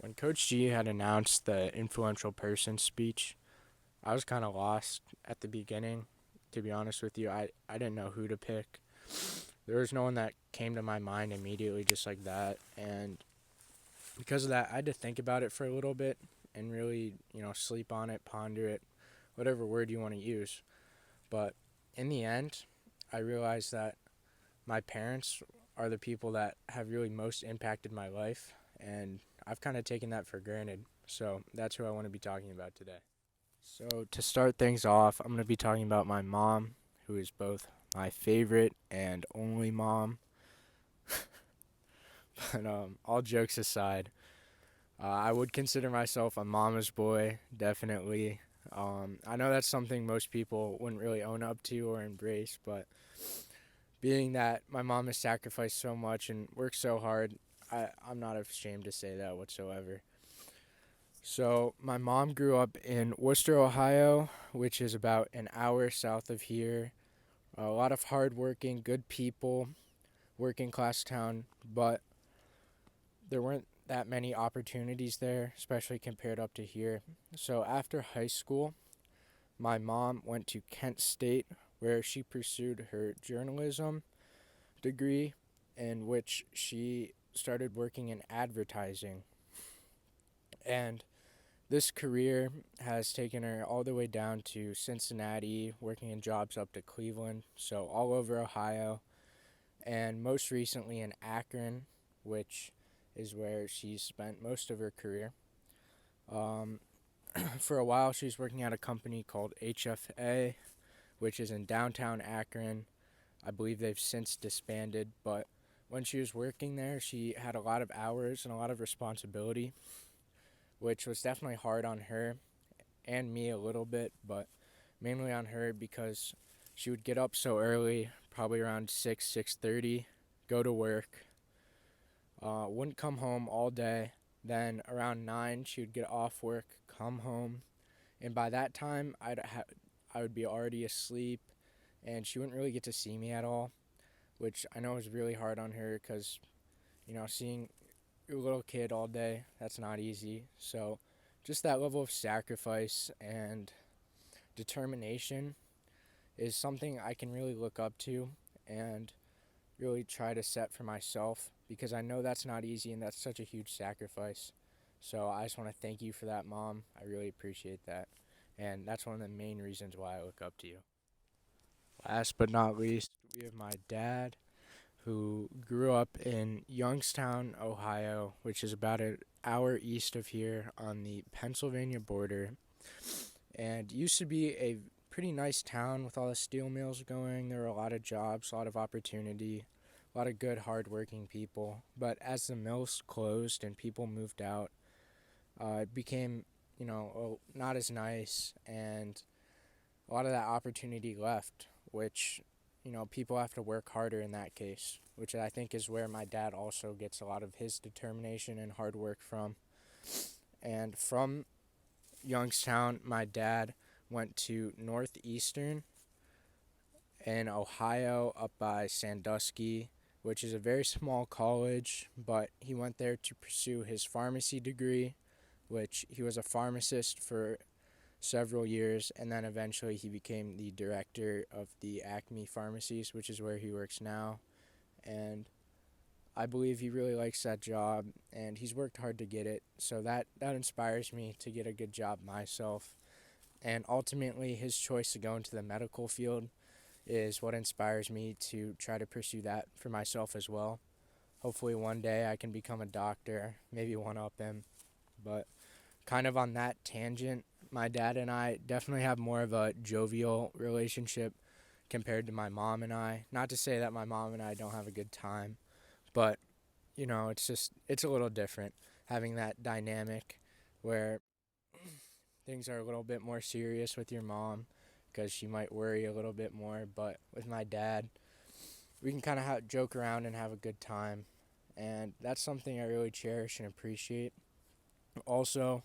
When Coach G had announced the influential person speech, I was kind of lost at the beginning. To be honest with you, I didn't know who to pick. There was no one that came to my mind immediately just like that. And because of that, I had to think about it for a little bit and really, sleep on it, ponder it, whatever word you want to use. But in the end, I realized that my parents are the people that have really most impacted my life. And I've kind of taken that for granted. So that's who I want to be talking about today. So, to start things off, I'm going to be talking about my mom, who is both my favorite and only mom. But all jokes aside, I would consider myself a mama's boy, definitely. I know that's something most people wouldn't really own up to or embrace, but being that my mom has sacrificed so much and worked so hard, I'm not ashamed to say that whatsoever. So, my mom grew up in Worcester, Ohio, which is about an hour south of here. A lot of hardworking, good people, working class town, but there weren't that many opportunities there, especially compared up to here. So, after high school, my mom went to Kent State, where she pursued her journalism degree, in which she started working in advertising. And this career has taken her all the way down to Cincinnati, working in jobs up to Cleveland, so all over Ohio, and most recently in Akron, which is where she's spent most of her career. Um, for a while, she was working at a company called HFA, which is in downtown Akron. I believe they've since disbanded, but when she was working there, she had a lot of hours and a lot of responsibility, which was definitely hard on her and me a little bit, but mainly on her because she would get up so early, probably around 6:30, go to work, wouldn't come home all day. Then around 9, she would get off work, come home, and by that time I would be already asleep, and she wouldn't really get to see me at all, which I know is really hard on her because seeing your little kid all day, that's not easy. So just that level of sacrifice and determination is something I can really look up to and really try to set for myself because I know that's not easy and that's such a huge sacrifice. So I just want to thank you for that, Mom. I really appreciate that. And that's one of the main reasons why I look up to you. Last but not least, we have my dad, who grew up in Youngstown, Ohio, which is about an hour east of here on the Pennsylvania border, and used to be a pretty nice town with all the steel mills going. There were a lot of jobs, a lot of opportunity, a lot of good, hardworking people. But as the mills closed and people moved out, it became, not as nice, and a lot of that opportunity left, which, people have to work harder in that case, which I think is where my dad also gets a lot of his determination and hard work from. And from Youngstown, my dad went to Northeastern in Ohio up by Sandusky, which is a very small college, but he went there to pursue his pharmacy degree, which he was a pharmacist for several years, and then eventually he became the director of the Acme Pharmacies, which is where he works now. And I believe he really likes that job, and he's worked hard to get it. So that inspires me to get a good job myself. And ultimately, his choice to go into the medical field is what inspires me to try to pursue that for myself as well. Hopefully, one day I can become a doctor, maybe one up him. But kind of on that tangent, my dad and I definitely have more of a jovial relationship compared to my mom and I. Not to say that my mom and I don't have a good time, but it's a little different having that dynamic where things are a little bit more serious with your mom because she might worry a little bit more, but with my dad, we can kind of joke around and have a good time, and that's something I really cherish and appreciate. Also,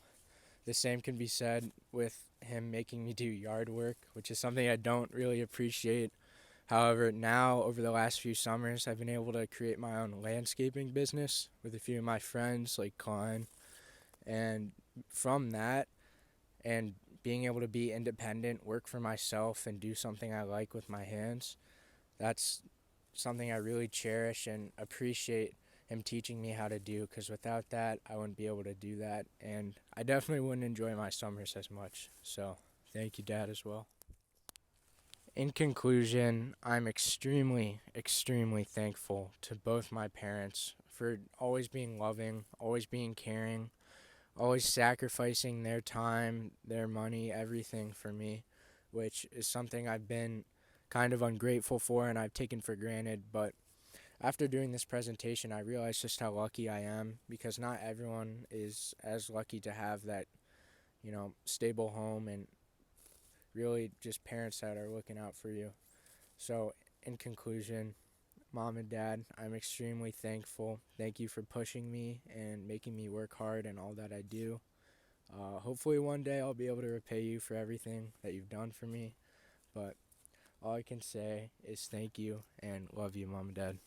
the same can be said with him making me do yard work, which is something I don't really appreciate. However, now over the last few summers, I've been able to create my own landscaping business with a few of my friends like Klein, And from that, and being able to be independent, work for myself, and do something I like with my hands, that's something I really cherish and appreciate him teaching me how to do, because without that, I wouldn't be able to do that. And I definitely wouldn't enjoy my summers as much. So, thank you, Dad, as well. In conclusion, I'm extremely, extremely thankful to both my parents for always being loving, always being caring, always sacrificing their time, their money, everything for me, which is something I've been kind of ungrateful for and I've taken for granted. But after doing this presentation, I realized just how lucky I am, because not everyone is as lucky to have that, stable home and really just parents that are looking out for you. So, in conclusion, Mom and Dad, I'm extremely thankful. Thank you for pushing me and making me work hard and all that I do. Hopefully, one day I'll be able to repay you for everything that you've done for me. But all I can say is thank you and love you, Mom and Dad.